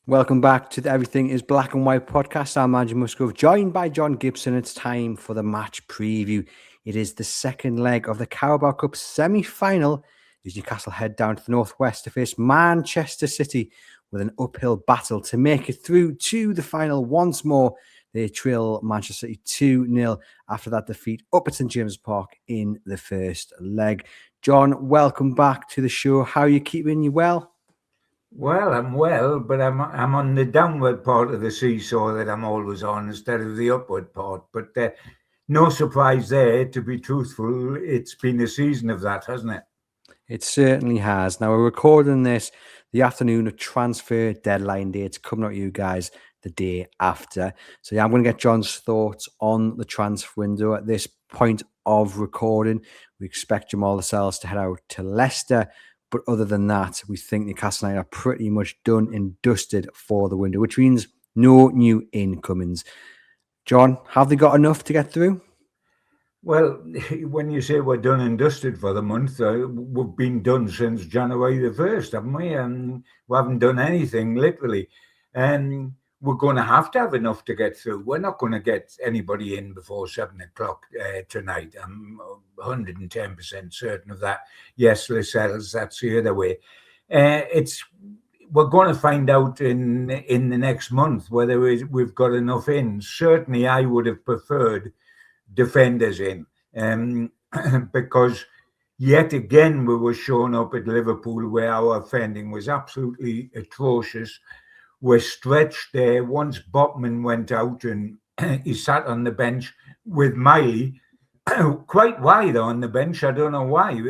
Welcome back to the Everything is Black and White podcast. I'm Andrew Musgrove, joined by John Gibson. It's time for the match preview. It is the second leg of the Carabao Cup semi-final as Newcastle head down to the northwest to face Manchester City with an uphill battle to make it through to the final once more. They trail Manchester City 2-0 after that defeat up at St James's Park in the first leg. John, welcome back to the show. How are you keeping? You well? Well, I'm well, but I'm on the downward part of the seesaw that I'm always on instead of the upward part. But no surprise there, to be truthful. It's been a season of that, hasn't it? It certainly has. Now, we're recording this the afternoon of transfer deadline day. It's coming out to you guys the day after. So, yeah, I'm going to get John's thoughts on the transfer window at this point of recording. We expect Jamal Lascelles to head out to Leicester. But other than that, we think Newcastle United are pretty much done and dusted for the window, which means no new incomings. John, have they got enough to get through? Well, when you say we're done and dusted for the month, we've been done since January the 1st, haven't we? And we haven't done anything, literally. And we're going to have enough to get through. We're not going to get anybody in before 7 o'clock tonight. I'm 110% certain of that. Yes, Lascelles, that's the other way. We're going to find out in the next month whether we've got enough in. Certainly, I would have preferred defenders in, because yet again we were shown up at Liverpool where our defending was absolutely atrocious. We're stretched there. Once Botman went out and he sat on the bench with Miley quite wide on the bench. I don't know why,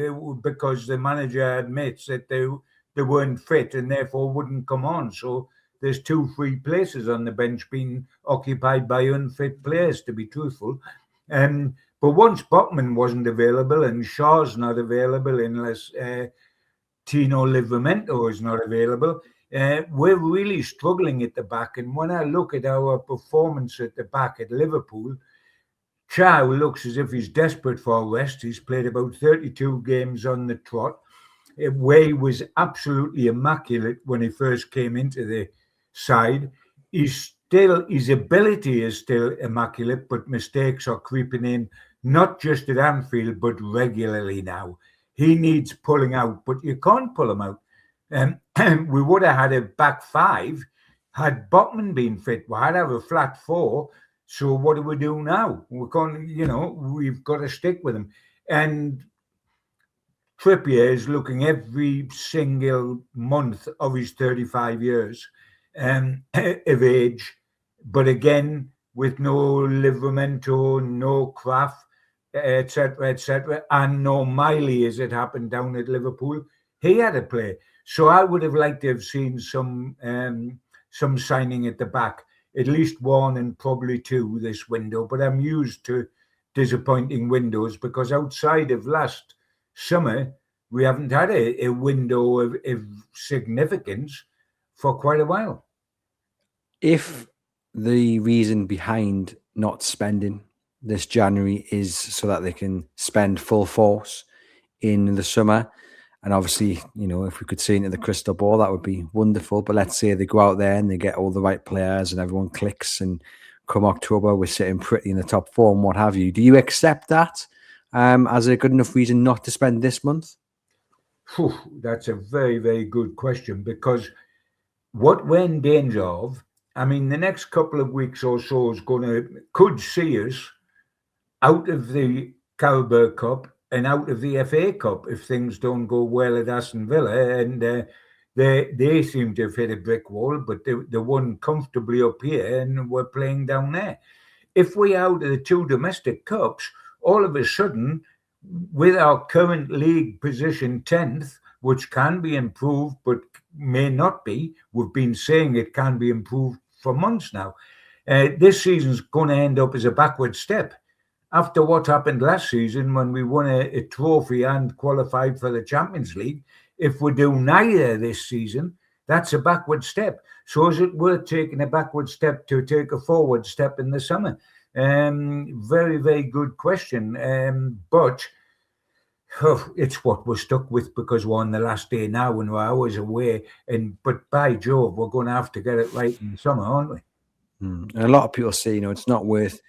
because the manager admits that they weren't fit and therefore wouldn't come on. So there's 2 free places on the bench being occupied by unfit players, to be truthful. But once Botman wasn't available and Shaw's not available unless Tino Livramento is not available, we're really struggling at the back. And when I look at our performance at the back at Liverpool, Chow looks as if he's desperate for a rest. He's played about 32 games on the trot. Way was absolutely immaculate when he first came into the side. His ability is still immaculate, but mistakes are creeping in, not just at Anfield, but regularly now. He needs pulling out, but you can't pull him out. We would have had a back 5 had Botman been fit. We had to have a flat 4. So what do we do now? We can't, we've got to stick with him. And Trippier is looking every single month of his 35 years of age, but again, with no Livramento, no Kraft, etc., and no Miley, as it happened down at Liverpool, he had to play. So I would have liked to have seen some signing at the back, at least 1 and probably 2 this window. But I'm used to disappointing windows because outside of last summer, we haven't had a window of significance for quite a while. If the reason behind not spending this January is so that they can spend full force in the summer, and obviously, if we could see into the crystal ball, that would be wonderful. But let's say they go out there and they get all the right players and everyone clicks, and come October, we're sitting pretty in the top 4 and what have you. Do you accept that as a good enough reason not to spend this month? That's a very, very good question, because what we're in danger of, the next couple of weeks or so could see us out of the Carabao Cup and out of the FA Cup if things don't go well at Aston Villa. And they seem to have hit a brick wall, but they won comfortably up here and we're playing down there. If we out of the 2 domestic cups, all of a sudden, with our current league position 10th, which can be improved but may not be, we've been saying it can be improved for months now, this season's going to end up as a backward step. After what happened last season when we won a trophy and qualified for the Champions League, if we do neither this season, that's a backward step. So is it worth taking a backward step to take a forward step in the summer? Very, very good question. But It's what we're stuck with because we're on the last day now and we're hours away. But by Jove, we're going to have to get it right in the summer, aren't we? And a lot of people say, it's not worth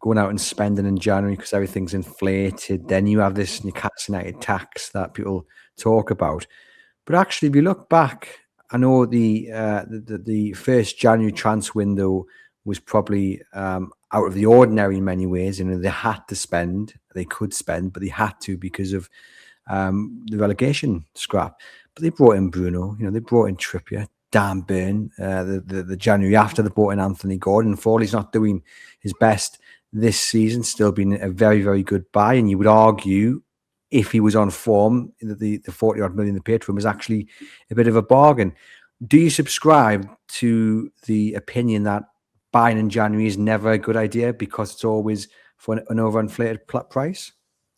going out and spending in January because everything's inflated. Then you have this Newcastle United tax that people talk about. But actually, if you look back, I know the first January transfer window was probably out of the ordinary in many ways. They had to spend, they could spend, but they had to because of the relegation scrap. But they brought in Bruno, they brought in Trippier, Dan Burn, the January after they brought in Anthony Gordon. For all he's not doing his best this season, still been a very, very good buy. And you would argue, if he was on form, the 40 odd million they paid for him was actually a bit of a bargain. Do you subscribe to the opinion that buying in January is never a good idea because it's always for an overinflated price?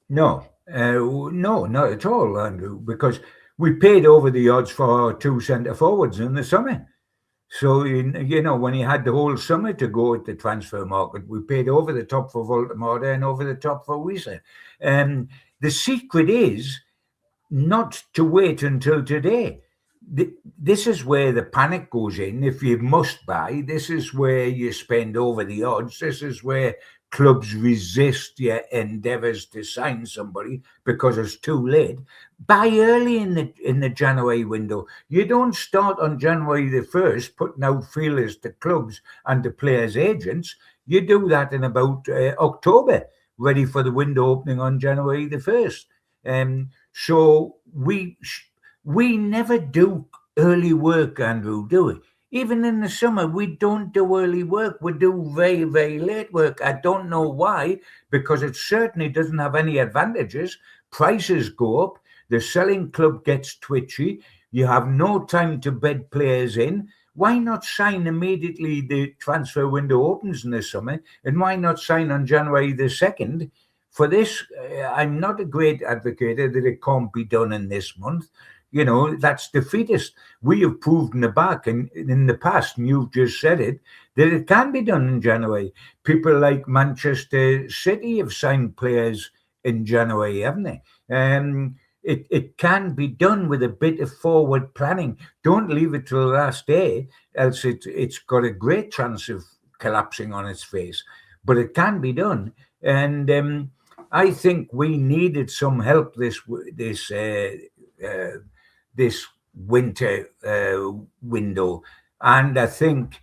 No, no, not at all, Andrew, because we paid over the odds for our two centre forwards in the summer. So, when he had the whole summer to go at the transfer market, we paid over the top for Voldemort and over the top for Wisa. The secret is not to wait until today. This is where the panic goes in. If you must buy, this is where you spend over the odds. This is where clubs resist your endeavours to sign somebody because it's too late. Buy early in the January window. You don't start on January the 1st putting out feelers to clubs and to players' agents. You do that in about October, ready for the window opening on January the 1st. So we never do early work, Andrew, do we? Even in the summer, we don't do early work. We do very, very late work. I don't know why, because it certainly doesn't have any advantages. Prices go up. The selling club gets twitchy. You have no time to bed players in. Why not sign immediately the transfer window opens in the summer? And why not sign on January the 2nd? For this, I'm not a great advocate that it can't be done in this month. That's defeatist. We have proved in the back and in the past, and you've just said it, that it can be done in January. People like Manchester City have signed players in January, haven't they? It can be done with a bit of forward planning. Don't leave it till the last day, else it's got a great chance of collapsing on its face. But it can be done. And I think we needed some help this winter window, and I think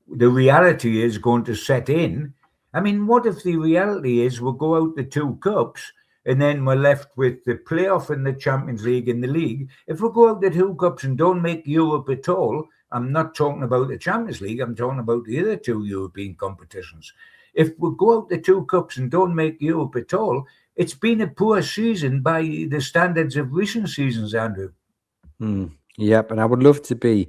the reality is going to set in. I mean, what if the reality is we'll go out the two cups and then we're left with the playoff in the Champions League and the league? If we go out the two cups and don't make Europe at all, I'm not talking about the Champions League, I'm talking about the other two European competitions. If we go out the two cups and don't make Europe at all, it's been a poor season by the standards of recent seasons, Andrew. Yep, and I would love to be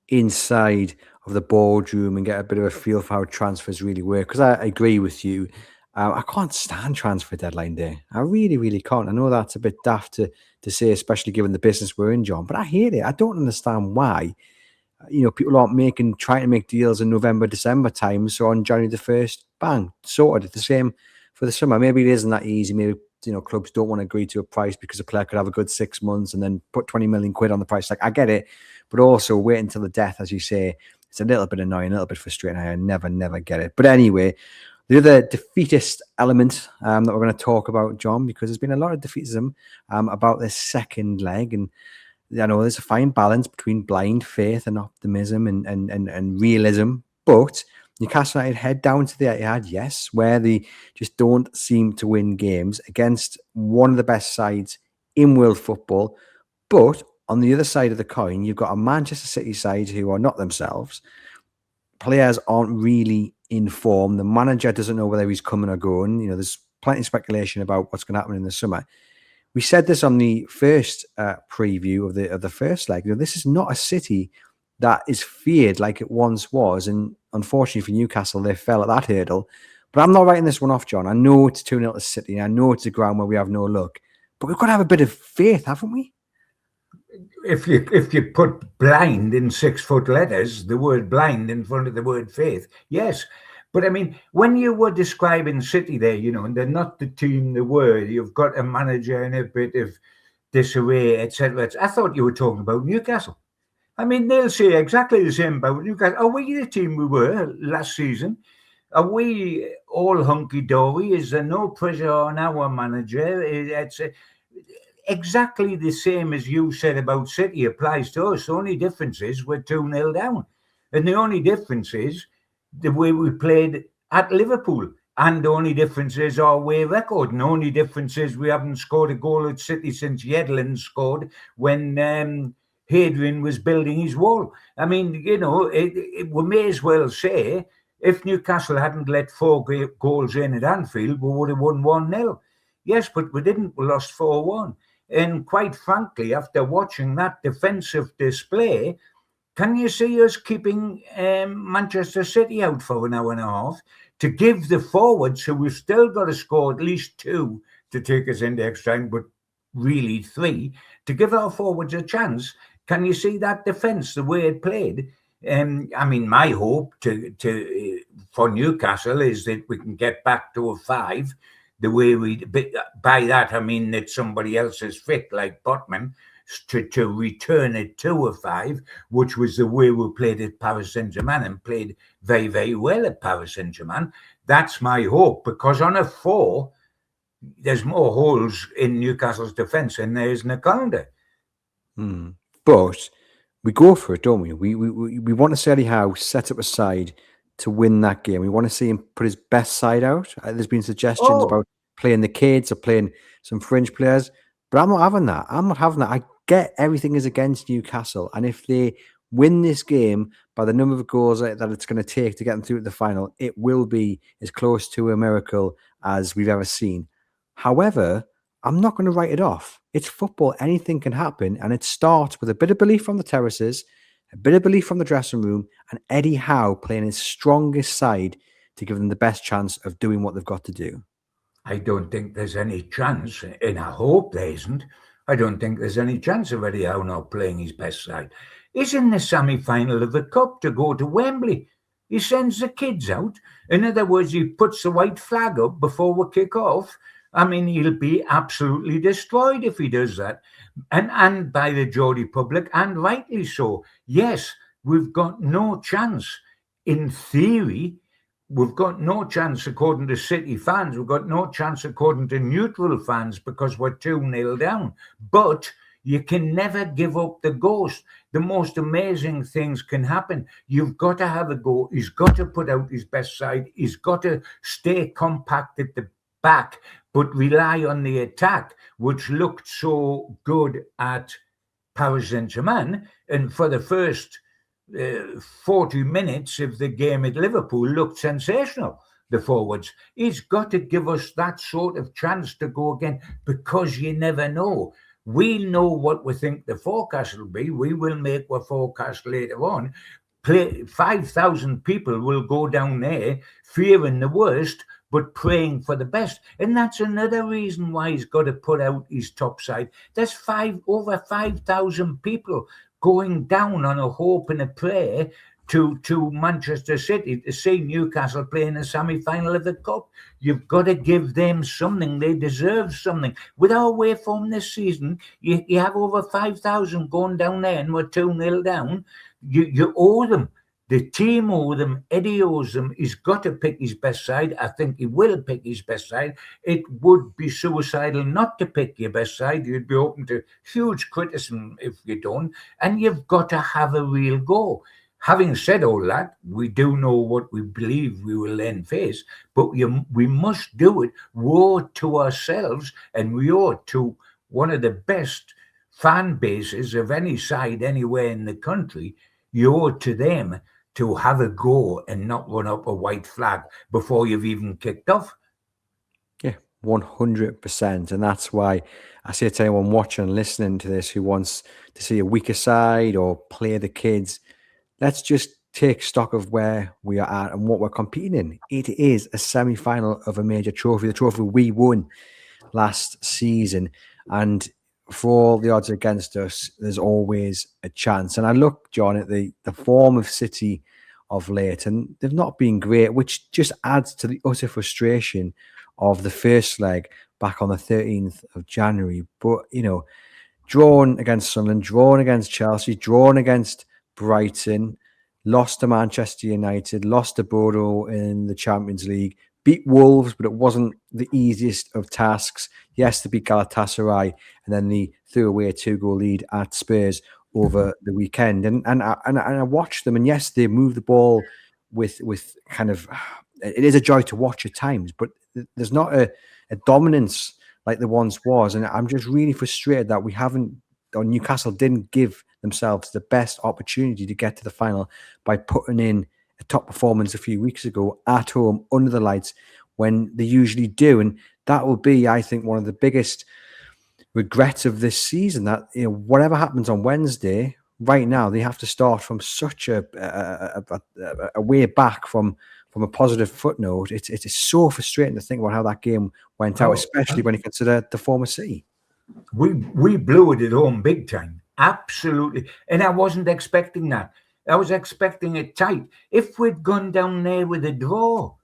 inside of the boardroom and get a bit of a feel for how transfers really work, because I agree with you. I can't stand transfer deadline day. I really, really can't. I know that's a bit daft to say, especially given the business we're in, John, but I hate it. I don't understand why. People aren't trying to make deals in November, December time. So on January the 1st, bang, sorted. The same for the summer. Maybe it isn't that easy. Maybe, clubs don't want to agree to a price because a player could have a good 6 months and then put 20 million quid on the price. Like, I get it. But also wait until the death, as you say, it's a little bit annoying, a little bit frustrating. I never get it. But anyway, the other defeatist element that we're going to talk about, John, because there's been a lot of defeatism about this second leg. And I know there's a fine balance between blind faith and optimism and realism, but Newcastle United head down to the Etihad, yes, where they just don't seem to win games against one of the best sides in world football. But on the other side of the coin, you've got a Manchester City side who are not themselves. Players aren't really in form. The manager doesn't know whether he's coming or going. There's plenty of speculation about what's going to happen in the summer. We said this on the first preview of the first leg. This is not a City that is feared like it once was. And unfortunately for Newcastle, they fell at that hurdle. But I'm not writing this one off, John. I know it's 2-0 to City. I know it's a ground where we have no luck. But we've got to have a bit of faith, haven't we? If you put blind in 6-foot letters, the word blind in front of the word faith, yes. But I mean, when you were describing City there, and they're not the team they were, you've got a manager in a bit of disarray, etc. I thought you were talking about Newcastle. I mean, they'll say exactly the same about Newcastle. Are we the team we were last season? Are we all hunky-dory? Is there no pressure on our manager? It's exactly the same as you said about City applies to us. The only difference is we're 2-0 down. And the only difference is the way we played at Liverpool. And the only difference is our away record. And the only difference is we haven't scored a goal at City since Yedlin scored when Hadrian was building his wall. I mean, we may as well say if Newcastle hadn't let 4 goals in at Anfield, we would have won 1-0. Yes, but we didn't. We lost 4-1. And quite frankly, after watching that defensive display, can you see us keeping Manchester City out for an hour and a half to give the forwards, who we've still got to score at least 2 to take us into extra time, but really 3, to give our forwards a chance? Can you see that defence, the way it played? I mean, my hope for Newcastle is that we can get back to a 5. The way by that, I mean that somebody else is fit, like Botman, to return it to a 5, which was the way we played at Paris Saint-Germain and played very, very well at Paris Saint-Germain. That's my hope, because on a 4, there's more holes in Newcastle's defence than there is in the calendar. But we go for it, don't we? We want to see Eddie Howe set up a side to win that game. We want to see him put his best side out. There's been suggestions about playing the kids or playing some fringe players, but I'm not having that. I get everything is against Newcastle, and if they win this game by the number of goals that it's going to take to get them through to the final, it will be as close to a miracle as we've ever seen. However, I'm not going to write it off. It's football. Anything can happen, and it starts with a bit of belief from the terraces, a bit of belief from the dressing room, and Eddie Howe playing his strongest side to give them the best chance of doing what they've got to do. I don't think there's any chance, and I hope there isn't. I don't think there's any chance of Eddie Howe not playing his best side. He's in the semi-final of the Cup to go to Wembley. He sends the kids out. In other words, he puts the white flag up before we kick off. I mean, he'll be absolutely destroyed if he does that. And by the Geordie public, and rightly so. Yes, we've got no chance. In theory, we've got no chance according to City fans. We've got no chance according to neutral fans because we're 2-0 down. But you can never give up the ghost. The most amazing things can happen. You've got to have a go. He's got to put out his best side. He's got to stay compact at the back, but rely on the attack, which looked so good at Paris Saint-Germain. And for the first 40 minutes of the game at Liverpool looked sensational, the forwards. He's got to give us that sort of chance to go again, because you never know. We know what we think the forecast will be. We will make our forecast later on. 5,000 people will go down there fearing the worst, but praying for the best. And that's another reason why he's got to put out his top side. There's over 5,000 people going down on a hope and a prayer to Manchester City to see Newcastle play in a semi-final of the Cup. You've got to give them something. They deserve something. With our way form this season, you have over 5,000 going down there and we're 2-0 down. You owe them. The team owes them. Eddie owes them. He's got to pick his best side. I think he will pick his best side. It would be suicidal not to pick your best side. You'd be open to huge criticism if you don't. And you've got to have a real go. Having said all that, we do know what we believe we will then face, but we must do it. We owe it to ourselves, and we owe it to one of the best fan bases of any side anywhere in the country. You owe it to them to have a go and not run up a white flag before you've even kicked off. Yeah, 100%. And that's why I say to anyone watching and listening to this who wants to see a weaker side or play the kids, let's just take stock of where we are at and what we're competing in. It is a semi-final of a major trophy, the trophy we won last season. And for all the odds against us, there's always a chance. And I look, John, at the form of City of late, and they've not been great, which just adds to the utter frustration of the first leg back on the 13th of January. But, drawn against Sunderland, drawn against Chelsea, drawn against Brighton, lost to Manchester United, lost to Bruno in the Champions League, beat Wolves, but it wasn't the easiest of tasks. Yes, to beat Galatasaray, and then they threw away a 2-goal lead at Spurs over the weekend. And I watched them, and yes, they move the ball with kind of. It is a joy to watch at times, but there's not a dominance like there once was, and I'm just really frustrated that we haven't, or Newcastle didn't give themselves the best opportunity to get to the final by putting in a top performance a few weeks ago at home under the lights when they usually do. And that will be, I think, one of the biggest regrets of this season, that whatever happens on Wednesday, right now they have to start from such a way back from a positive footnote. It's so frustrating to think about how that game went out, especially when you consider the former C. We blew it at home big time. Absolutely. And I wasn't expecting that. I was expecting it tight. If we'd gone down there with a draw,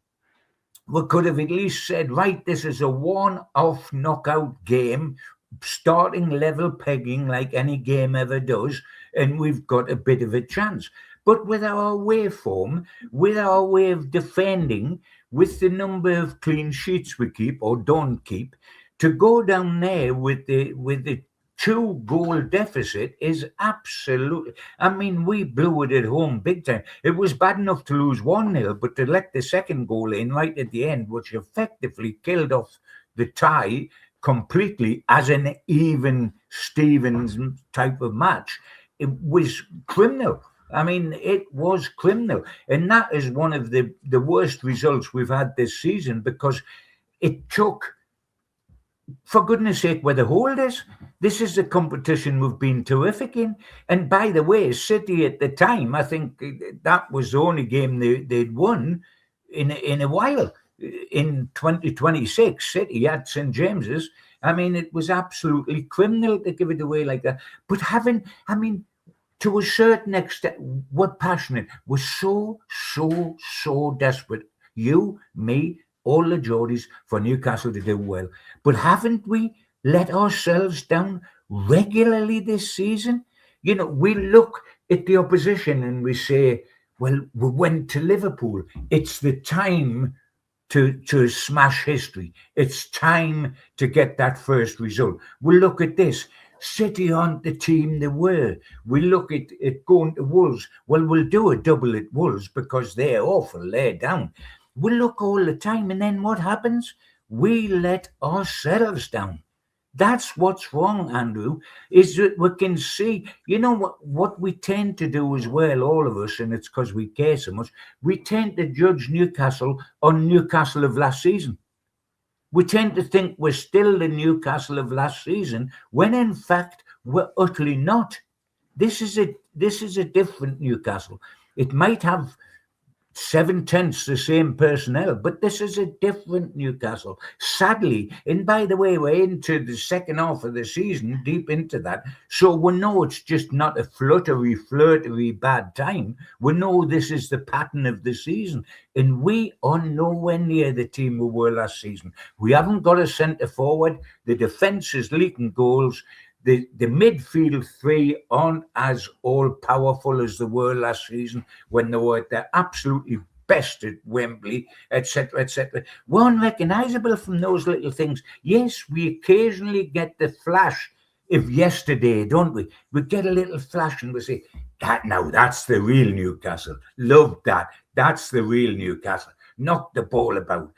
we could have at least said, right, this is a one-off knockout game, starting level pegging like any game ever does, and we've got a bit of a chance. But with our away form, with our way of defending, with the number of clean sheets we keep or don't keep, to go down there with the 2-goal deficit is absolutely. I mean, we blew it at home big time. It was bad enough to lose 1-0, but to let the second goal in right at the end, which effectively killed off the tie completely as an even Stevens type of match, it was criminal. I mean, it was criminal. And that is one of the worst results we've had this season, because it took, for goodness sake, where the hold is. This is a competition we've been terrific in. And by the way, City at the time, I think that was the only game they'd won in a while. In 2026, City at St. James's. I mean, it was absolutely criminal to give it away like that. But to a certain extent, we're passionate. We're so desperate. You, me, all the Geordies, for Newcastle to do well. But haven't we let ourselves down regularly this season? We look at the opposition and we say, well, we went to Liverpool. It's the time to smash history. It's time to get that first result. We look at this. City aren't the team they were. We look at going to Wolves. Well, we'll do a double at Wolves because they're awful. They're down. We look all the time, and then what happens? We let ourselves down. That's what's wrong, Andrew, is that we can see, what we tend to do as well, all of us, and it's because we care so much, we tend to judge Newcastle on Newcastle of last season. We tend to think we're still the Newcastle of last season, when in fact we're utterly not. This is a different Newcastle. It might have 7/10 the same personnel, but this is a different Newcastle, sadly. And by the way, we're into the second half of the season, deep into that, so we know it's just not a flirtery bad time. We know this is the pattern of the season, and we are nowhere near the team we were last season. We haven't got a centre forward. The defence is leaking goals. The midfield three aren't as all-powerful as they were last season when they were at their absolutely best at Wembley, etc., etc. We're unrecognisable from those little things. Yes, we occasionally get the flash of yesterday, don't we? We get a little flash and we say, that's the real Newcastle. Love that. That's the real Newcastle. Knock the ball about.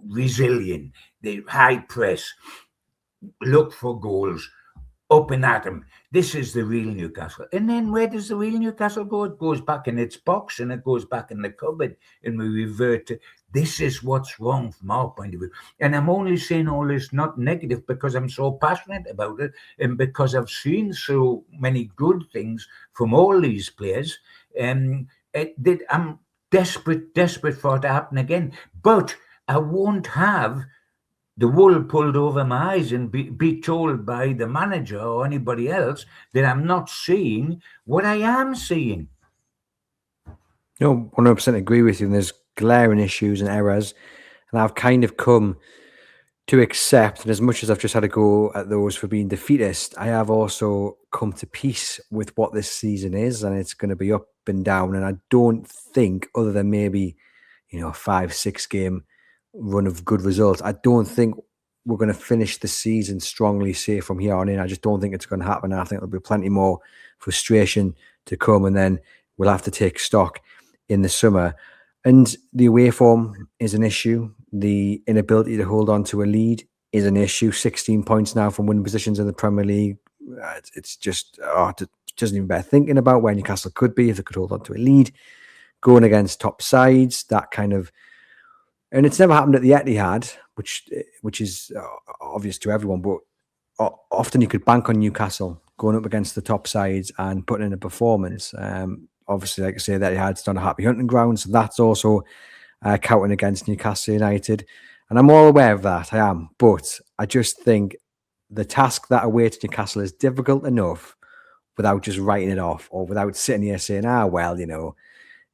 Resilient. The high press. Look for goals. Up and at him. This is the real Newcastle. And then where does the real Newcastle go? It goes back in its box and it goes back in the cupboard, and we revert to this is what's wrong from our point of view. And I'm only saying all this not negative because I'm so passionate about it and because I've seen so many good things from all these players. I'm desperate for it to happen again. But I won't have the wool pulled over my eyes and be told by the manager or anybody else that I'm not seeing what I am seeing. No, 100% agree with you. And there's glaring issues and errors. And I've kind of come to accept, and as much as I've just had to go at those for being defeatist, I have also come to peace with what this season is, and it's going to be up and down. And I don't think, other than maybe, a 5-6 game run of good results, I don't think we're going to finish the season strongly, say from here on in. I just don't think it's going to happen. I think there'll be plenty more frustration to come, and then we'll have to take stock in the summer. And the away form is an issue. The inability to hold on to a lead is an issue. 16 points now from winning positions in the Premier League. It's just, it doesn't even bear thinking about where Newcastle could be if they could hold on to a lead. Going against top sides, that kind of, and it's never happened at the Etihad, which is obvious to everyone, but often you could bank on Newcastle going up against the top sides and putting in a performance. Obviously, like I say, that it's not a happy hunting ground, so that's also counting against Newcastle United. And I'm all aware of that, I am. But I just think the task that awaits Newcastle is difficult enough without just writing it off or without sitting here saying,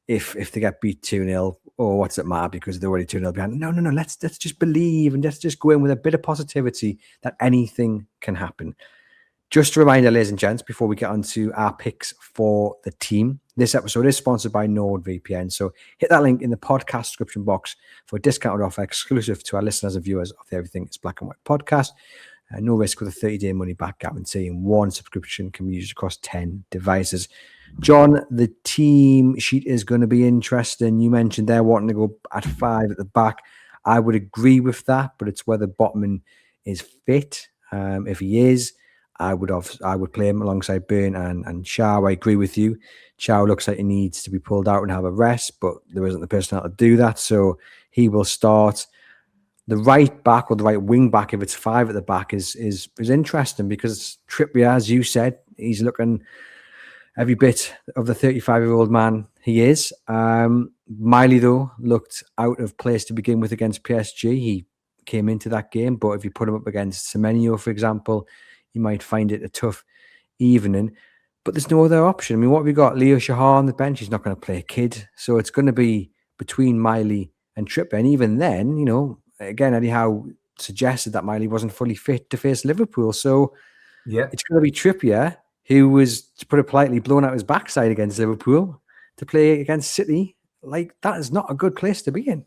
if they get beat 2-0, what's it matter because they're already 2-0 behind. No. Let's just believe and let's just go in with a bit of positivity that anything can happen. Just a reminder, ladies and gents, before we get on to our picks for the team, this episode is sponsored by NordVPN. So hit that link in the podcast description box for a discounted offer exclusive to our listeners and viewers of the Everything is Black and White podcast. No risk with a 30-day money-back guarantee, and one subscription can be used across 10 devices. John, the team sheet is going to be interesting. You mentioned they're wanting to go at 5 at the back. I would agree with that, but it's whether Botman is fit. If he is, I would play him alongside Burn and Shaw. I agree with you. Shaw looks like he needs to be pulled out and have a rest, but there isn't the personnel to do that, so he will start. The right back or the right wing back, if it's 5 at the back, is interesting because Trippier, as you said, he's looking every bit of the 35-year-old man he is. Miley, though, looked out of place to begin with against PSG. He came into that game, but if you put him up against Semenyo, for example, you might find it a tough evening. But there's no other option. I mean, what have we got? Leo Shahar on the bench. He's not going to play a kid. So it's going to be between Miley and Trippier. And even then, again, Eddie Howe suggested that Miley wasn't fully fit to face Liverpool. So it's going to be Trippier, who was, to put it politely, blown out his backside against Liverpool, to play against City. Like, that is not a good place to be in.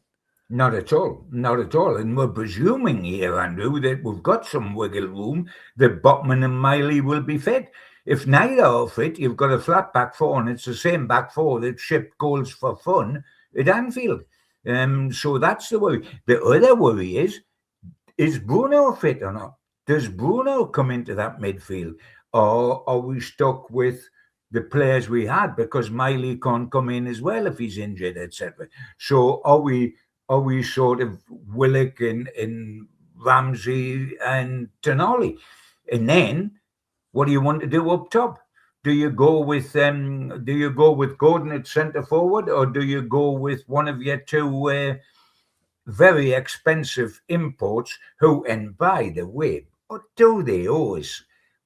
Not at all. Not at all. And we're presuming here, Andrew, that we've got some wiggle room that Botman and Miley will be fit. If neither are fit, you've got a flat back four, and it's the same back four that shipped goals for fun at Anfield. So that's the worry. The other worry is Bruno fit or not? Does Bruno come into that midfield? Or are we stuck with the players we had because Miley can't come in as well if he's injured, etc.? So are we sort of Willock and Ramsey and Tonali? And then what do you want to do up top? Do you go with Gordon at centre forward, or do you go with one of your two very expensive imports who, and by the way, what do they always,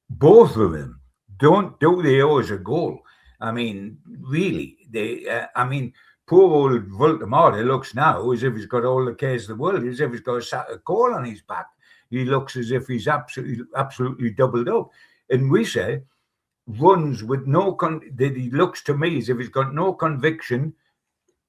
both of them, do they always a goal? I mean, really, poor old Voldemort looks now as if he's got all the cares of the world, as if he's got a sack of coal on his back. He looks as if he's absolutely doubled up. And we say runs with that he looks to me as if he's got no conviction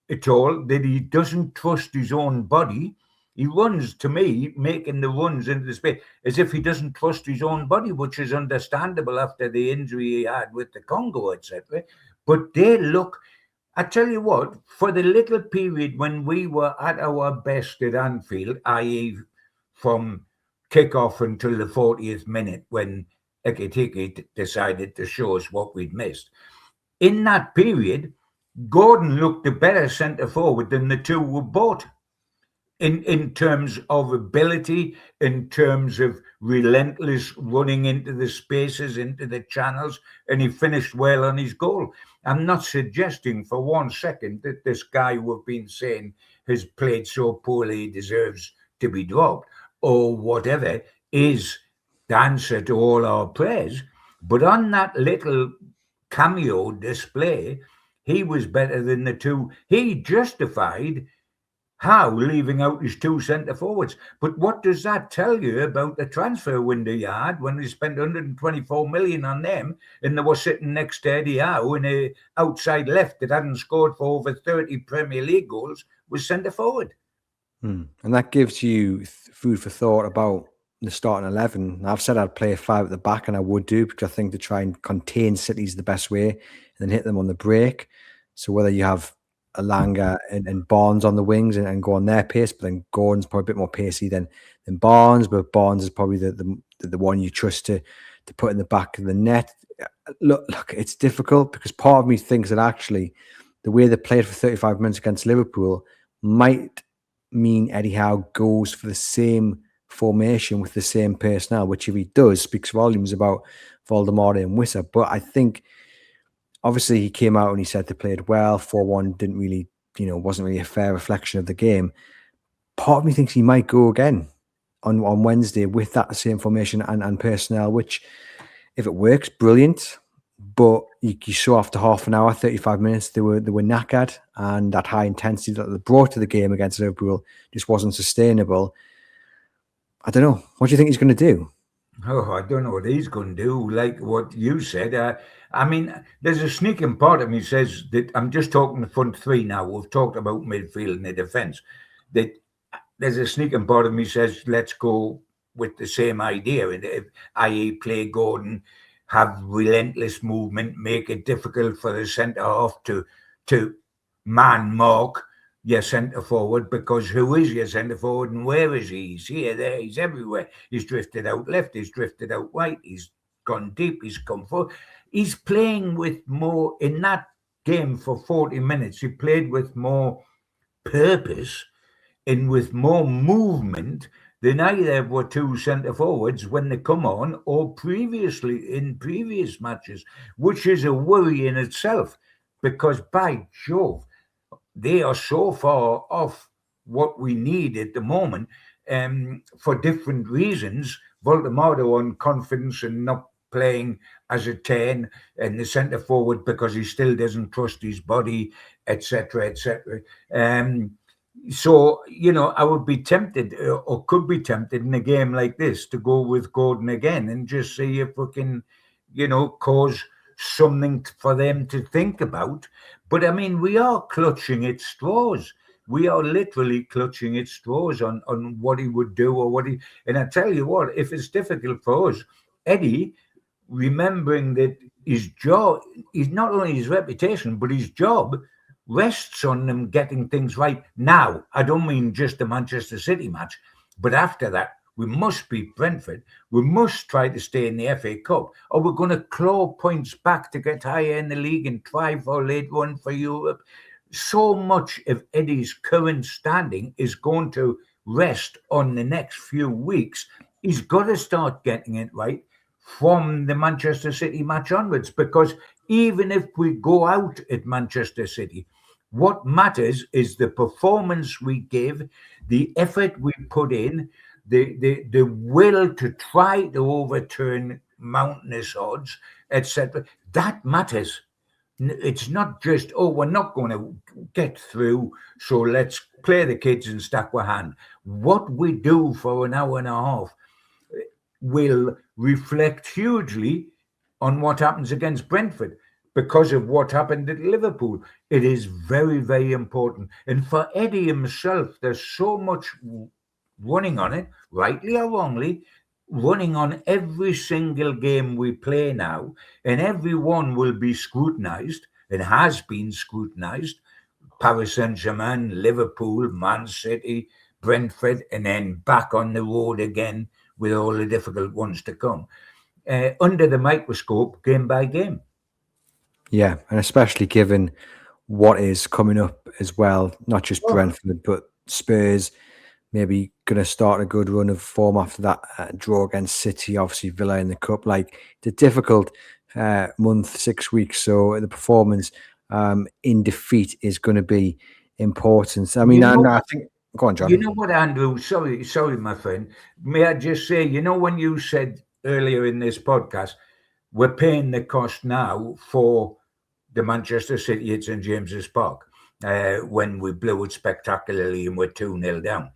at all, that he doesn't trust his own body. He runs, to me, making the runs into the space as if he doesn't trust his own body, which is understandable after the injury he had with the Congo, etc. But they look, I tell you what, for the little period when we were at our best at Anfield, i.e. from kick-off until the 40th minute when Ekitike decided to show us what we'd missed. In that period, Gordon looked a better centre forward than the two were bought. In terms of ability, in terms of relentless running into the spaces, into the channels, and he finished well on his goal. I'm not suggesting for 1 second that this guy we've been saying has played so poorly he deserves to be dropped or whatever is the answer to all our prayers. But on that little cameo display, he was better than the two. He justified how leaving out his two centre forwards. But what does that tell you about the transfer window you had when they spent 124 million on them and they were sitting next to Eddie Howe in a outside left that hadn't scored for over 30 Premier League goals was centre forward? And that gives you food for thought about the starting 11. I've said I'd play 5 at the back, and I would do, because I think to try and contain City is the best way and then hit them on the break. So whether you have Alanga and Barnes on the wings and go on their pace, but then Gordon's probably a bit more pacey than Barnes, but Barnes is probably the one you trust to put in the back of the net. Look, it's difficult, because part of me thinks that actually the way they played for 35 minutes against Liverpool might mean Eddie Howe goes for the same formation with the same personnel, which if he does speaks volumes about Voldemort and Wissa. But I think obviously he came out and he said they played well. 4-1 didn't really, wasn't really a fair reflection of the game. Part of me thinks he might go again on Wednesday with that same formation and personnel, which if it works, brilliant. But you saw after half an hour, 35 minutes, they were knackered, and that high intensity that they brought to the game against Liverpool just wasn't sustainable. I don't know. What do you think he's going to do? Oh, I don't know what he's going to do. Like what you said, I mean, there's a sneaking part of me says that I'm just talking the front three now. We've talked about midfield and the defence. That there's a sneaking part of me says let's go with the same idea, i.e., play Gordon, have relentless movement, make it difficult for the centre half to man mark your centre forward, because who is your centre forward and where is he? He's here, there, he's everywhere. He's drifted out left, he's drifted out right, he's gone deep, he's come forward. He's playing with more, in that game for 40 minutes, he played with more purpose and with more movement than either were two centre forwards when they come on or previously in previous matches, which is a worry in itself, because by Jove, they are so far off what we need at the moment, for different reasons. Voldemort on confidence and not playing as a 10, and the centre forward because he still doesn't trust his body, etc., etc. So, I would be tempted, or could be tempted in a game like this to go with Gordon again and just see if we can, cause something for them to think about. But I mean, we are clutching at straws. We are literally clutching at straws on what he would do or what he. And I tell you what, if it's difficult for us, Eddie, remembering that his job is not only his reputation, but his job rests on them getting things right. Now, I don't mean just the Manchester City match, but after that, we must beat Brentford. We must try to stay in the FA Cup, or we're going to claw points back to get higher in the league and try for a late run for Europe. So much of Eddie's current standing is going to rest on the next few weeks. He's got to start getting it right from the Manchester City match onwards, because even if we go out at Manchester City, what matters is the performance we give, the effort we put in, the will to try to overturn mountainous odds, etc. That matters. It's not just, we're not going to get through, so let's play the kids and stack our hand. What we do for an hour and a half will reflect hugely on what happens against Brentford, because of what happened at Liverpool. It is very, very important. And for Eddie himself, there's so much running on it, rightly or wrongly, running on every single game we play now, and every one will be scrutinised and has been scrutinised. Paris Saint-Germain, Liverpool, Man City, Brentford, and then back on the road again with all the difficult ones to come. Under the microscope, game by game. Yeah, and especially given what is coming up as well, not just Brentford, but Spurs, maybe going to start a good run of form after that draw against City, obviously Villa in the Cup. Like, it's a difficult month, 6 weeks. So the performance in defeat is going to be important. I mean, I think, go on, John. You know what, Andrew? Sorry, my friend. May I just say, when you said earlier in this podcast, we're paying the cost now for the Manchester City at St James's Park when we blew it spectacularly and we're 2-0 down.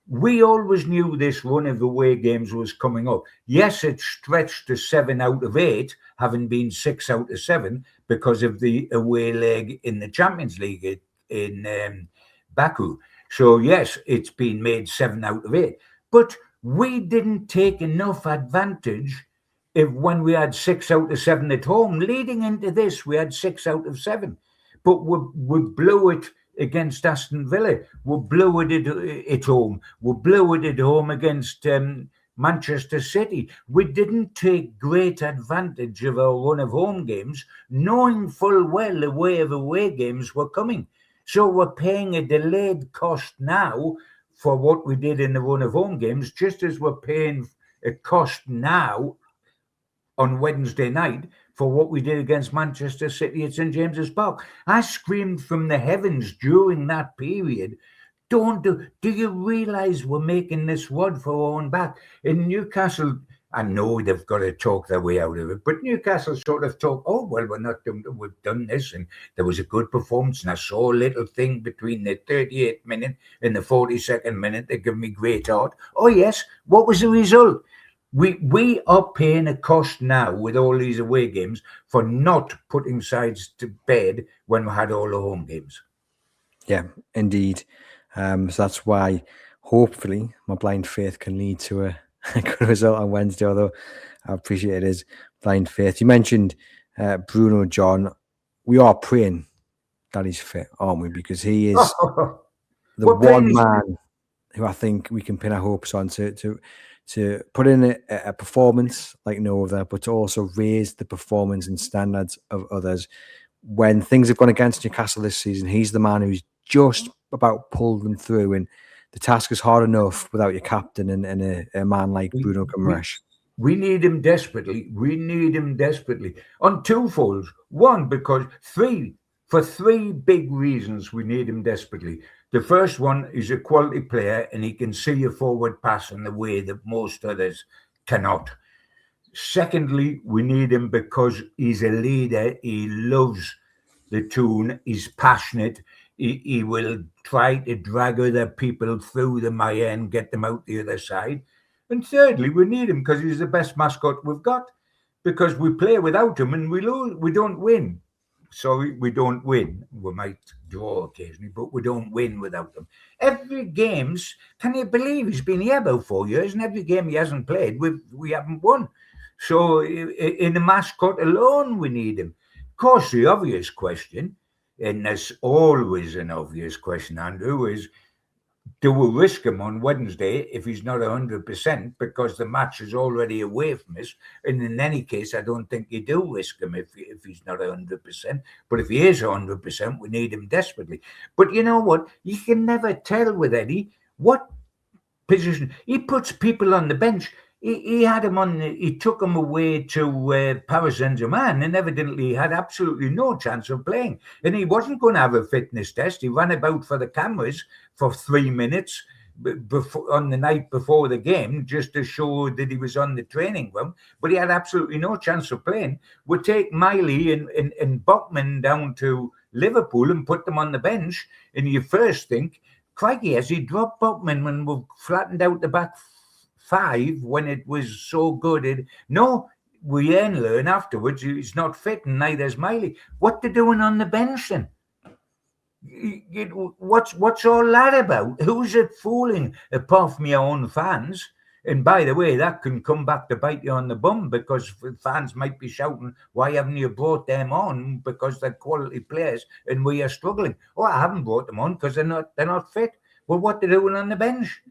We always knew this run of away games was coming up. Yes, it stretched to 7 out of 8, having been 6 out of 7 because of the away leg in the Champions League in Baku. So, yes, it's been made 7 out of 8. But we didn't take enough advantage when we had 6 out of 7 at home. Leading into this, we had 6 out of 7. But we blew it against Aston Villa. We blew it at home. We blew it at home against Manchester City. We didn't take great advantage of our run of home games, knowing full well the way of away games were coming. So we're paying a delayed cost now for what we did in the run of home games, just as we're paying a cost now on Wednesday night for what we did against Manchester City at St James's Park. I screamed from the heavens during that period, do you realise we're making this word for our own back? In Newcastle, I know they've got to talk their way out of it, but Newcastle sort of talk, oh, well, we've done this, and there was a good performance, and I saw a little thing between the 38th minute and the 42nd minute that gave me great heart. Oh, yes, what was the result? We are paying a cost now with all these away games for not putting sides to bed when we had all the home games. Yeah, indeed. So that's why, hopefully, my blind faith can lead to a good result on Wednesday, although I appreciate it is blind faith. You mentioned Bruno, John. We are praying that he's fit, aren't we? Because he is the one man who I think we can pin our hopes on to put in a performance like no other, but to also raise the performance and standards of others. When things have gone against Newcastle this season, he's the man who's just about pulled them through, and the task is hard enough without your captain and a man like Bruno Guimaraes. We need him desperately. We need him desperately on twofolds. One, because for three big reasons we need him desperately. The first one is a quality player, and he can see a forward pass in the way that most others cannot. Secondly, we need him because he's a leader. He loves the tune. He's passionate. He will try to drag other people through the mire and get them out the other side. And thirdly, we need him because he's the best mascot we've got. Because we play without him and we lose. We don't win. Sorry, we don't win. We might draw occasionally, but we don't win without them. Every game's, can you believe he's been here about 4 years, and every game he hasn't played, we haven't won. So in the mascot alone, we need him. Of course, the obvious question, and there's always an obvious question, Andrew, is do we risk him on Wednesday if he's not 100% because the match is already away from us? And in any case, I don't think you do risk him if he's not 100%. But if he is 100%, we need him desperately. But you know what? You can never tell with Eddie what position. He puts people on the bench. He had him on. He took him away to Paris Saint-Germain, and evidently he had absolutely no chance of playing. And he wasn't going to have a fitness test. He ran about for the cameras for 3 minutes on the night before the game, just to show that he was on the training ground. But he had absolutely no chance of playing. We take Miley and Bachmann down to Liverpool and put them on the bench, and you first think, crikey, has he dropped Bachmann when we've flattened out the back five when it was so good? No, we then learn afterwards he's not fit, and neither is Miley. What they're doing on the bench then? What's all that about? Who's it fooling apart from your own fans? And by the way, that can come back to bite you on the bum, because fans might be shouting, why haven't you brought them on? Because they're quality players and we are struggling. Oh, I haven't brought them on because they're not fit. Well, what they're doing on the bench?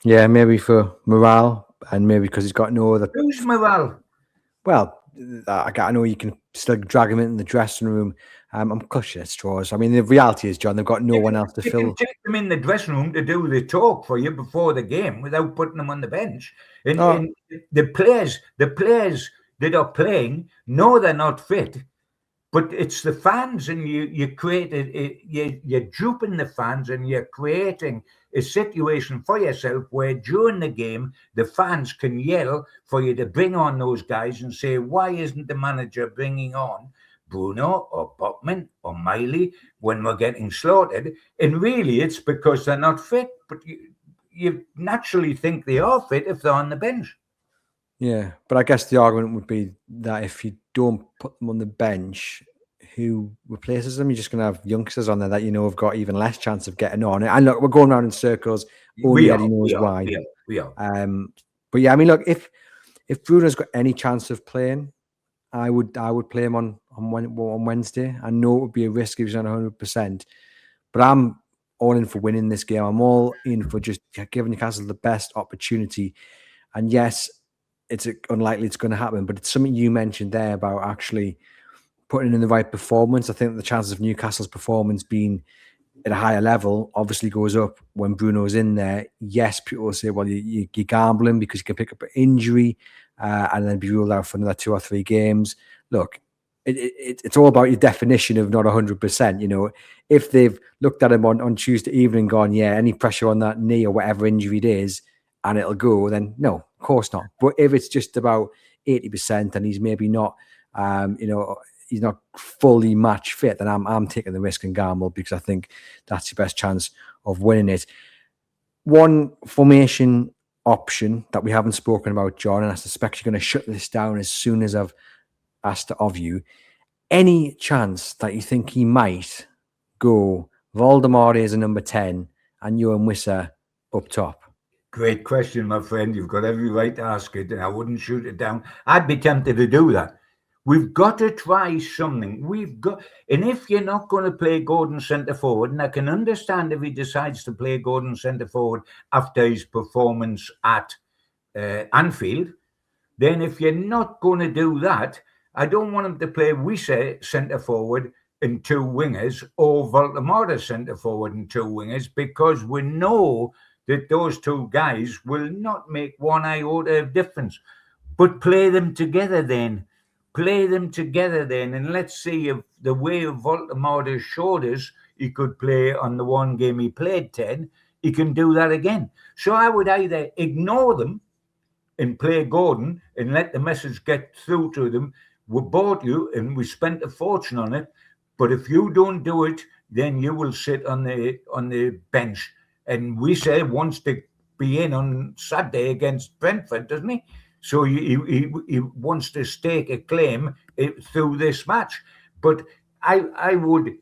Yeah, maybe for morale, and maybe because he's got no other. Who's morale? Well, I know you can still drag him in the dressing room. I'm clutching at straws. I mean, the reality is, John, they've got no one else to fill. You can take them in the dressing room to do the talk for you before the game without putting them on the bench. And the players that are playing know they're not fit. But it's the fans, and you're duping the fans, and you're creating a situation for yourself where during the game the fans can yell for you to bring on those guys and say, why isn't the manager bringing on Bruno or Botman or Miley when we're getting slaughtered. And really, it's because they're not fit. But you naturally think they are fit if they're on the bench. Yeah, but I guess the argument would be that if you don't put them on the bench, who replaces them? You're just going to have youngsters on there that have got even less chance of getting on. And look, we're going around in circles. Only Eddie knows why. We are. But yeah, I mean, look, if Bruno's got any chance of playing, I would play him on Wednesday. I know it would be a risk if he's on 100%, but I'm all in for winning this game. I'm all in for just giving Newcastle the best opportunity. And yes, it's unlikely it's going to happen, but it's something you mentioned there about actually putting in the right performance. I think the chances of Newcastle's performance being at a higher level obviously goes up when Bruno's in there. Yes, people will say, well, you're gambling because you can pick up an injury and then be ruled out for another 2 or 3 games. Look, it's all about your definition of not 100%. If they've looked at him on Tuesday evening and gone, yeah, any pressure on that knee or whatever injury it is, and it'll go, then no, of course not. But if it's just about 80% and he's maybe not, he's not fully match fit, then I'm taking the risk and gamble because I think that's your best chance of winning it. One formation option that we haven't spoken about, John, and I suspect you're going to shut this down as soon as I've asked it of you. Any chance that you think he might go Voldemort as a number 10 and Johan Wissa up top? Great question, my friend. You've got every right to ask it, and I wouldn't shoot it down. I'd be tempted to do that. We've got to try something. And if you're not going to play Gordon centre forward, and I can understand if he decides to play Gordon centre forward after his performance at Anfield, then if you're not going to do that, I don't want him to play Wissa centre forward and 2 wingers or Voldemort centre forward and 2 wingers, because we know that those 2 guys will not make one iota of difference. But play them together then. And let's see if the way Voldemort has showed us he could play on the one game he played 10, he can do that again. So I would either ignore them and play Gordon and let the message get through to them. We bought you and we spent a fortune on it, but if you don't do it, then you will sit on the bench. And Wissa wants to be in on Saturday against Brentford, doesn't he? So he wants to stake a claim through this match. But I would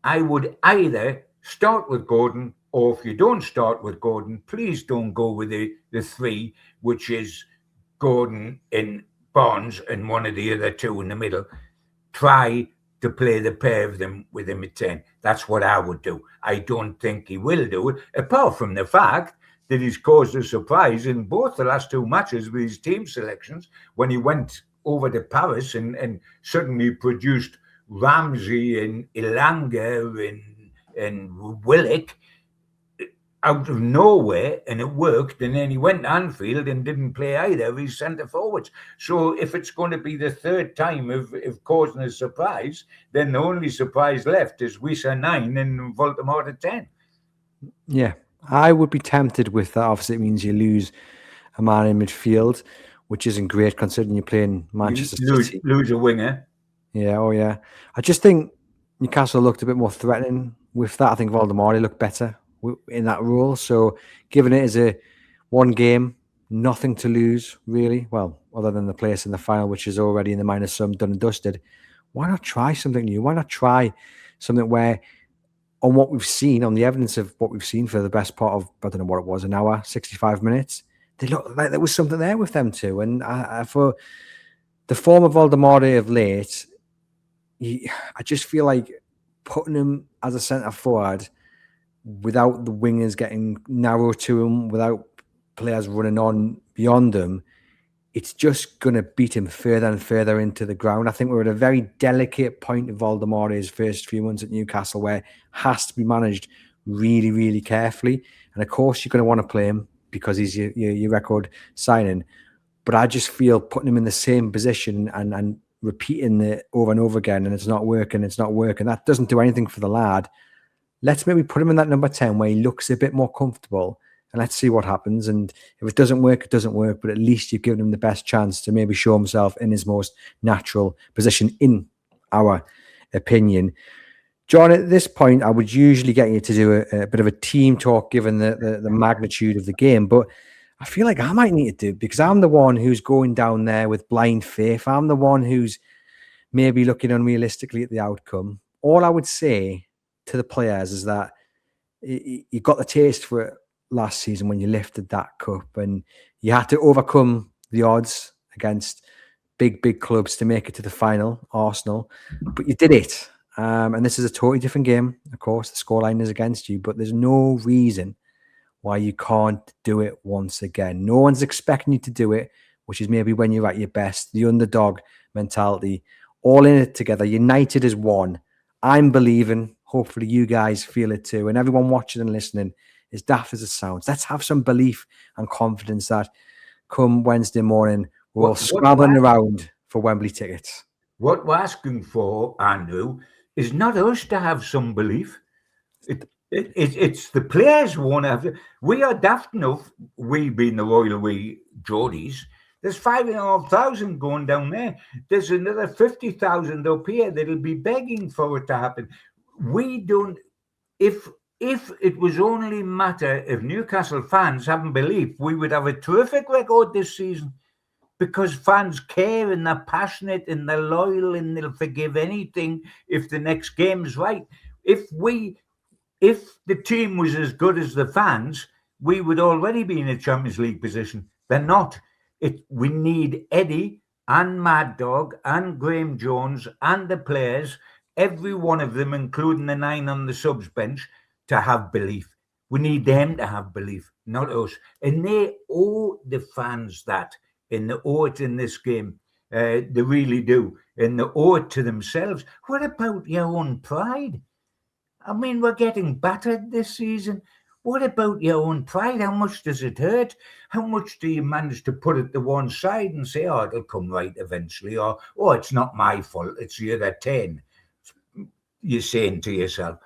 either start with Gordon, or if you don't start with Gordon, please don't go with the 3, which is Gordon and Barnes and one of the other 2 in the middle. Try to play the pair of them with him at 10. That's what I would do. I don't think he will do it, apart from the fact that he's caused a surprise in both the last 2 matches with his team selections when he went over to Paris and suddenly produced Ramsey and Ilanga and Willock out of nowhere, and it worked. And then he went to Anfield and didn't play either of his centre forwards. So if it's going to be the 3rd time of causing a surprise, then the only surprise left is Wissa 9 and Voldemort at 10. Yeah, I would be tempted with that. Obviously, it means you lose a man in midfield, which isn't great considering you're playing Manchester City. Lose a winger. Yeah, oh yeah. I just think Newcastle looked a bit more threatening with that. I think Voldemort looked better in that role. So given it as a 1 game, nothing to lose really, well, other than the place in the final, which is already in the minus sum, done and dusted, why not try something new? Why not try something where, on what we've seen, on the evidence of what we've seen for the best part of, I don't know what it was, an hour, 65 minutes, they looked like there was something there with them too. And for the form of Voldemort of late, I just feel like putting him as a centre forward without the wingers getting narrow to him, without players running on beyond them, it's just going to beat him further and further into the ground. I think we're at a very delicate point of Voldemort's first few months at Newcastle where it has to be managed really, really carefully. And of course, you're going to want to play him because he's your record signing. But I just feel putting him in the same position and repeating it over and over again, and it's not working, that doesn't do anything for the lad. Let's maybe put him in that number 10 where he looks a bit more comfortable, and let's see what happens. And if it doesn't work, it doesn't work, but at least you've given him the best chance to maybe show himself in his most natural position in our opinion. John, at this point, I would usually get you to do a bit of a team talk given the magnitude of the game, but I feel like I might need to do it because I'm the one who's going down there with blind faith. I'm the one who's maybe looking unrealistically at the outcome. All I would say to the players is that you got the taste for it last season when you lifted that cup and you had to overcome the odds against big clubs to make it to the final, Arsenal, but you did it. And this is a totally different game. Of course, the scoreline is against you, but there's no reason why you can't do it once again. No one's expecting you to do it, which is maybe when you're at your best, the underdog mentality, all in it together, united as one. I'm believing, hopefully you guys feel it too, and everyone watching and listening, as daft as it sounds, let's have some belief and confidence that come Wednesday morning, we're all scrabbling around for Wembley tickets. What we're asking for, Andrew, is not us to have some belief. It's the players who won't have. We are daft enough, we being the Royal We Geordies, there's 5,500 going down there. There's another 50,000 up here that'll be begging for it to happen. We don't, if it was only matter if Newcastle fans haven't belief, we would have a terrific record this season because fans care and they're passionate and they're loyal and they'll forgive anything if the next game's right. If the team was as good as the fans, we would already be in a Champions League position. They're not. We need Eddie and Mad Dog and Graham Jones and the players, every one of them, including the 9 on the subs bench, to have belief. We need them to have belief, not us. And they owe the fans that, and they owe it in this game. They really do. And they owe it to themselves. What about your own pride? I mean, we're getting battered this season. What about your own pride? How much does it hurt? How much do you manage to put it to one side and say, oh, it'll come right eventually? Or, oh, it's not my fault. It's the other 10. You're saying to yourself,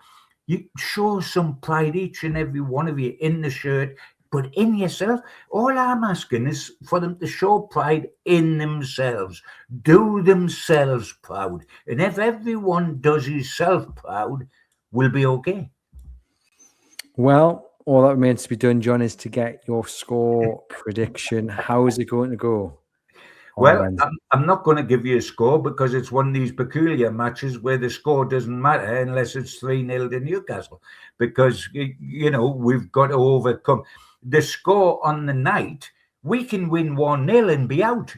you show some pride, each and every one of you, in the shirt, but in yourself. All I'm asking is for them to show pride in themselves. Do themselves proud. And if everyone does himself proud, we'll be okay. Well, all that remains to be done, John, is to get your score prediction. How is it going to go? Well, I'm not going to give you a score because it's one of these peculiar matches where the score doesn't matter unless it's 3-0 to Newcastle, because, we've got to overcome the score on the night. We can win 1-0 and be out.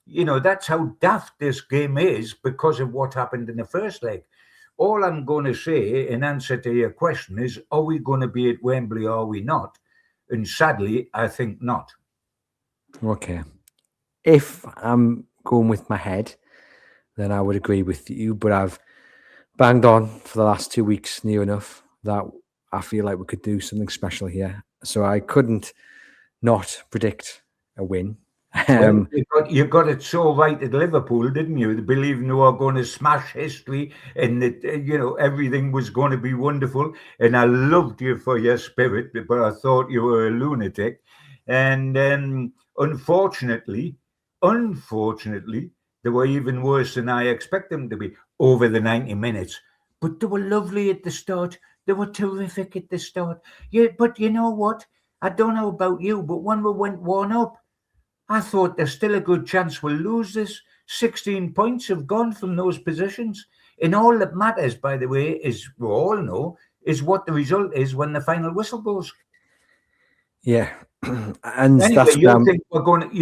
That's how daft this game is because of what happened in the first leg. All I'm going to say in answer to your question is, are we going to be at Wembley or are we not? And sadly, I think not. Okay. If I'm going with my head, then I would agree with you. But I've banged on for the last 2 weeks near enough that I feel like we could do something special here. So I couldn't not predict a win. Well, you got it so right at Liverpool, didn't you? Believing you were going to smash history and that, everything was going to be wonderful. And I loved you for your spirit, but I thought you were a lunatic. And unfortunately, they were even worse than I expected them to be over the 90 minutes. But they were lovely at the start. They were terrific at the start. Yeah, but you know what? I don't know about you, but when we went 1-up, I thought there's still a good chance we'll lose this. 16 points have gone from those positions. And all that matters, by the way, is we all know, is what the result is when the final whistle goes. Yeah. And anyway, you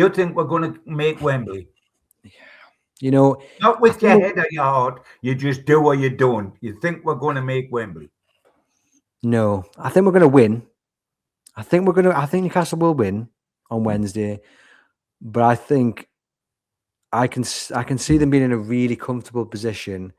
think we're going to make Wembley? Not with your head or your heart. You just do or you don't. You think we're going to make Wembley? No, I think we're going to win. I think Newcastle will win on Wednesday. But I think I can see them being in a really comfortable position,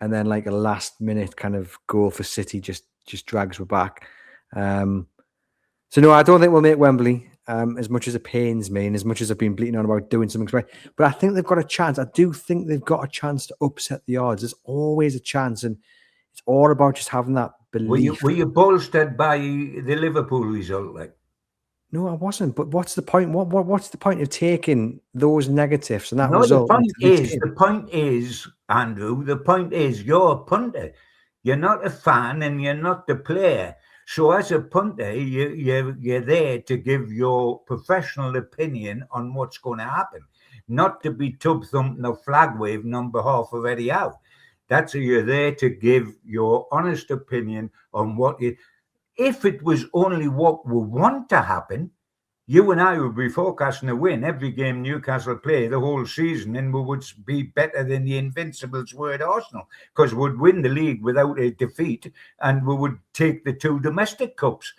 and then like a last minute kind of goal for City just drags us back. So no, I don't think we'll make Wembley. As much as it pains me, and as much as I've been bleating on about doing something right, but I think they've got a chance. I do think they've got a chance to upset the odds. There's always a chance, and it's all about just having that belief. Were you bolstered by the Liverpool result, like? No, I wasn't. But what's the point? What's the point of taking those negatives and that No, result into the next game? the point is, Andrew, the point is you're a punter. You're not a fan and you're not the player. So as a punter, you're there to give your professional opinion on what's going to happen, not to be tub thumping or flag waving on behalf of Eddie Howe. You're there to give your honest opinion on what you. If it was only what we want to happen, you and I would be forecasting a win every game Newcastle play the whole season, and we would be better than the Invincibles were at Arsenal, because we'd win the league without a defeat and we would take the 2 domestic cups.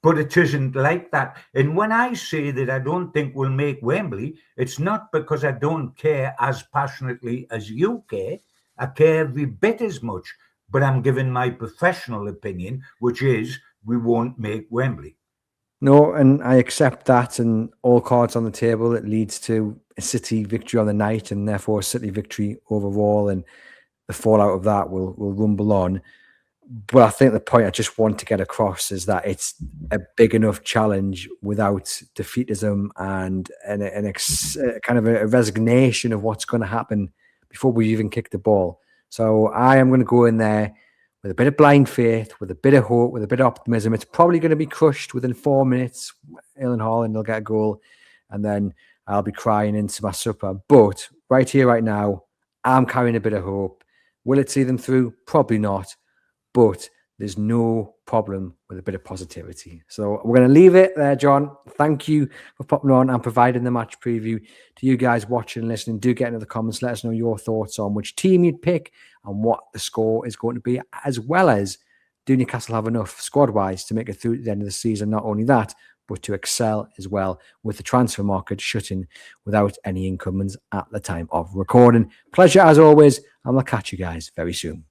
But it isn't like that. And when I say that I don't think we'll make Wembley, it's not because I don't care as passionately as you care. I care every bit as much, but I'm giving my professional opinion, which is we won't make Wembley. No, and I accept that, and all cards on the table. It leads to a City victory on the night, and therefore a City victory overall, and the fallout of that will rumble on. But I think the point I just want to get across is that it's a big enough challenge without defeatism and kind of a resignation of what's going to happen before we even kick the ball. So I am going to go in there with a bit of blind faith, with a bit of hope, with a bit of optimism. It's probably going to be crushed within 4 minutes. Erling Haaland will get a goal, and then I'll be crying into my supper. But right here, right now, I'm carrying a bit of hope. Will it see them through? Probably not. But there's no problem with a bit of positivity. So we're going to leave it there, John. Thank you for popping on and providing the match preview. To you guys watching and listening, do get into the comments. Let us know your thoughts on which team you'd pick and what the score is going to be, as well as do Newcastle have enough squad-wise to make it through to the end of the season? Not only that, but to excel as well, with the transfer market shutting without any incomings at the time of recording. Pleasure as always, and we'll catch you guys very soon.